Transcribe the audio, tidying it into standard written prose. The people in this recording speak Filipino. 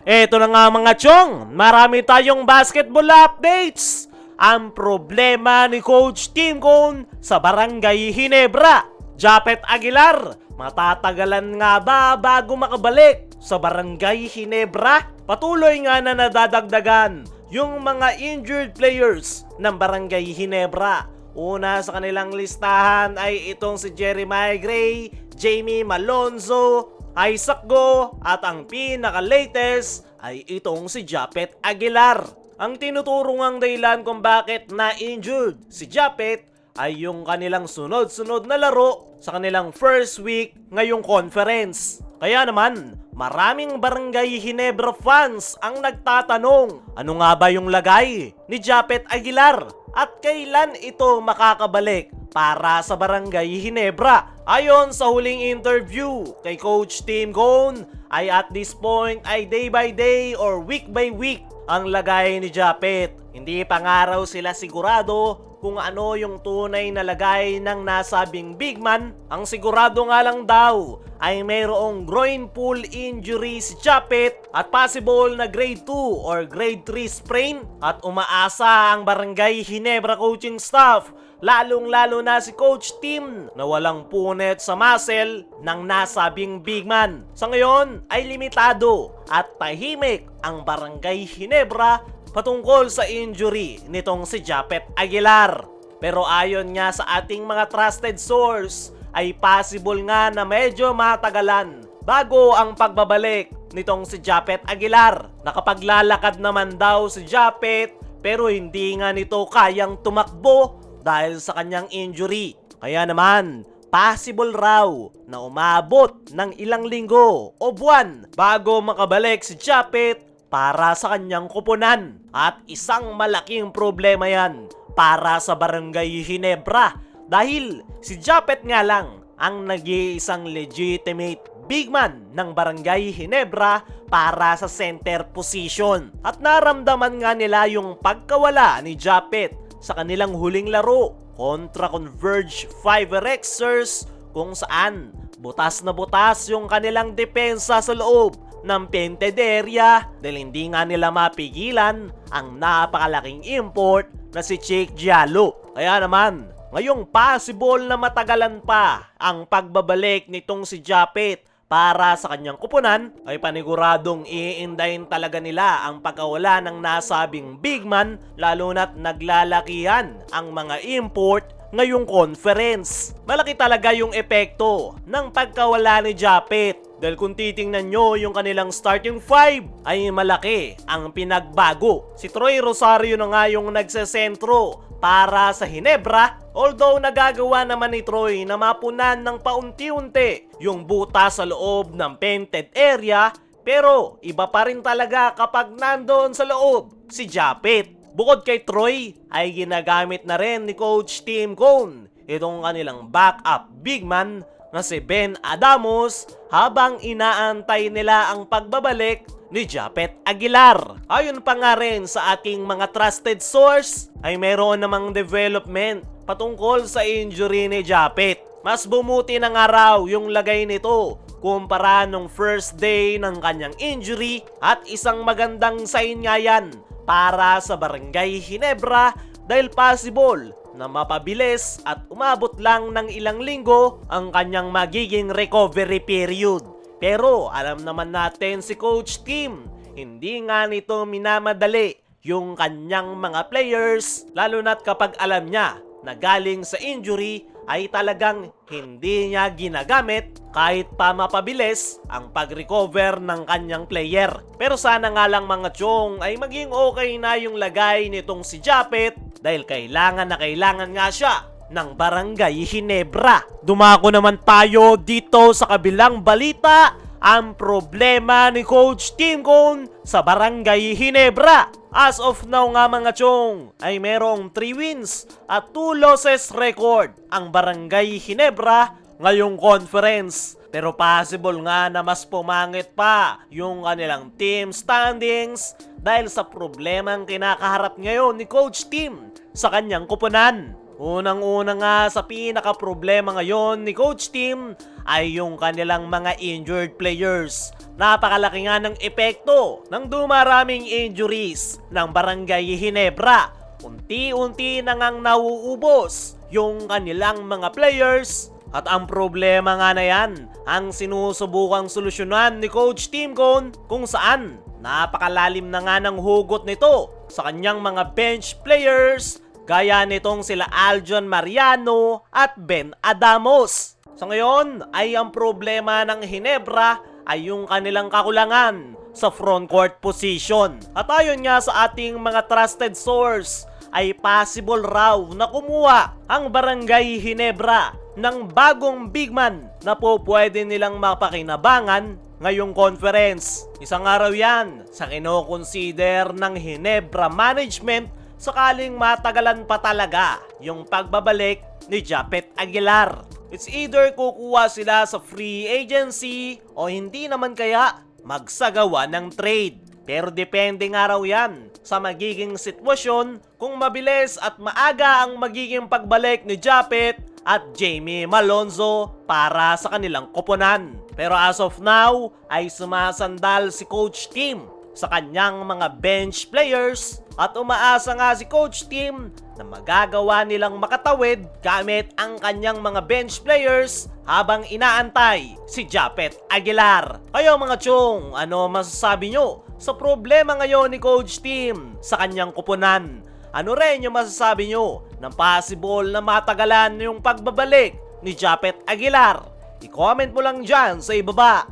Eto na nga mga chong, marami tayong basketball updates. Ang problema ni Coach Tim Cone sa Barangay Ginebra. Japet Aguilar, matatagalan nga ba bago makabalik sa Barangay Ginebra? Patuloy nga na nadadagdagan yung mga injured players ng Barangay Ginebra. Una sa kanilang listahan ay itong si Jeremiah Gray, Jamie Malonzo, Isaac Go, at ang pinaka-latest ay itong si Japet Aguilar. Ang tinuturong dahilan kung bakit na-injured si Japet ay yung kanilang sunod-sunod na laro sa kanilang first week ngayong conference. Kaya naman, maraming Barangay Ginebra fans ang nagtatanong, ano nga ba yung lagay ni Japet Aguilar at kailan ito makakabalik para sa Barangay Ginebra? Ayon sa huling interview kay Coach Tim Cone ay at this point ay day by day or week by week ang lagay ni Japet. Hindi pa nga raw sila sigurado kung ano yung tunay na lagay ng nasabing big man. Ang sigurado nga lang daw ay mayroong groin pull injury si Japet at possible na grade 2 or grade 3 sprain, at umaasa ang Barangay Ginebra coaching staff, lalong-lalo na si Coach Tim, na walang punit sa muscle ng nasabing big man. Sa ngayon ay limitado at tahimik ang Barangay Ginebra patungkol sa injury nitong si Japet Aguilar. Pero ayon nga sa ating mga trusted source, ay possible nga na medyo matagalan bago ang pagbabalik nitong si Japet Aguilar. Nakapaglalakad naman daw si Japet pero hindi nga nito kayang tumakbo dahil sa kanyang injury. Kaya naman, possible raw na umabot ng ilang linggo o buwan bago makabalik si Japet para sa kanyang kupunan. At isang malaking problema yan para sa Barangay Ginebra dahil si Japet nga lang ang nag-iisang legitimate big man ng Barangay Ginebra para sa center position. At naramdaman nga nila yung pagkawala ni Japet sa kanilang huling laro kontra Converge 5 Rexers, kung saan butas na butas yung kanilang depensa sa loob ng painted area dahil hindi nga nila mapigilan ang napakalaking import na si Jake Diallo. Kaya naman, ngayong possible na matagalan pa ang pagbabalik nitong si Japet para sa kanyang kupunan, ay paniguradong iindayin talaga nila ang pagkawala ng nasabing big man, lalo na't naglalakihan ang mga import ngayong conference. Malaki talaga yung epekto ng pagkawala ni Japet dahil kung titingnan nyo yung kanilang starting 5 ay malaki ang pinagbago. Si Troy Rosario na nga yung nagsesentro para sa Ginebra, although nagagawa naman ni Troy na mapunan ng paunti-unti yung butas sa loob ng painted area, pero iba pa rin talaga kapag nandoon sa loob si Japet. Bukod kay Troy ay ginagamit na rin ni Coach Tim Cone itong kanilang backup big man na si Ben Adamos habang inaantay nila ang pagbabalik ni Japet Aguilar. Ayon pa nga rin sa aking mga trusted source ay mayroon namang development patungkol sa injury ni Japet. Mas bumuti na nga raw yung lagay nito kumpara nung first day ng kanyang injury, at isang magandang sign nga yan para sa Barangay Ginebra dahil possible na mapabilis at umabot lang ng ilang linggo ang kanyang magiging recovery period. Pero alam naman natin si Coach Tim, hindi nga nito minamadali yung kanyang mga players, lalo na't kapag alam niya na galing sa injury ay talagang hindi niya ginagamit kahit pa mapabilis ang pag-recover ng kanyang player. Pero sana nga lang mga chong ay maging okay na yung lagay nitong si Japet dahil kailangan na kailangan nga siya ng Barangay Ginebra. Dumako naman tayo dito sa kabilang balita, ang problema ni Coach Tim Cone sa Barangay Ginebra. As of now nga mga chong ay merong 3 wins at 2 losses record ang Barangay Ginebra ngayong conference. Pero possible nga na mas pumangit pa yung kanilang team standings dahil sa problemang kinakaharap ngayon ni Coach Tim sa kanyang kupunan. Unang-una nga sa pinaka-problema ngayon ni Coach Tim ay yung kanilang mga injured players. Napakalaki nga ng epekto ng dumaraming injuries ng Barangay Ginebra. Unti-unti na ngang nauubos yung kanilang mga players. At ang problema nga na yan, ang sinusubukang solusyonan ni Coach Tim Cone kung saan napakalalim na nga ng hugot nito sa kanyang mga bench players gaya nitong sila Aljon Mariano at Ben Adamos. Sa ngayon ay ang problema ng Ginebra ay yung kanilang kakulangan sa front court position. At ayon nga sa ating mga trusted source ay possible raw na kumuha ang Barangay Ginebra ng bagong big man na po pwede nilang mapakinabangan ngayong conference. Isang araw yan sa kinoconsider ng Ginebra management sakaling matagalan pa talaga yung pagbabalik ni Japet Aguilar. It's either kukuha sila sa free agency o hindi naman kaya magsagawa ng trade. Pero depende nga raw yan sa magiging sitwasyon kung mabilis at maaga ang magiging pagbalik ni Japet at Jamie Malonzo para sa kanilang koponan. Pero as of now ay sumasandal si Coach Tim sa kanyang mga bench players at umaasa nga si Coach Tim na magagawa nilang makatawid gamit ang kanyang mga bench players habang inaantay si Japet Aguilar. Kayo mga chong, ano masasabi nyo sa problema ngayon ni Coach Tim sa kanyang koponan? Ano rin yung masasabi nyo ng possible na matagalan yung pagbabalik ni Japet Aguilar? I-comment mo lang dyan sa ibaba.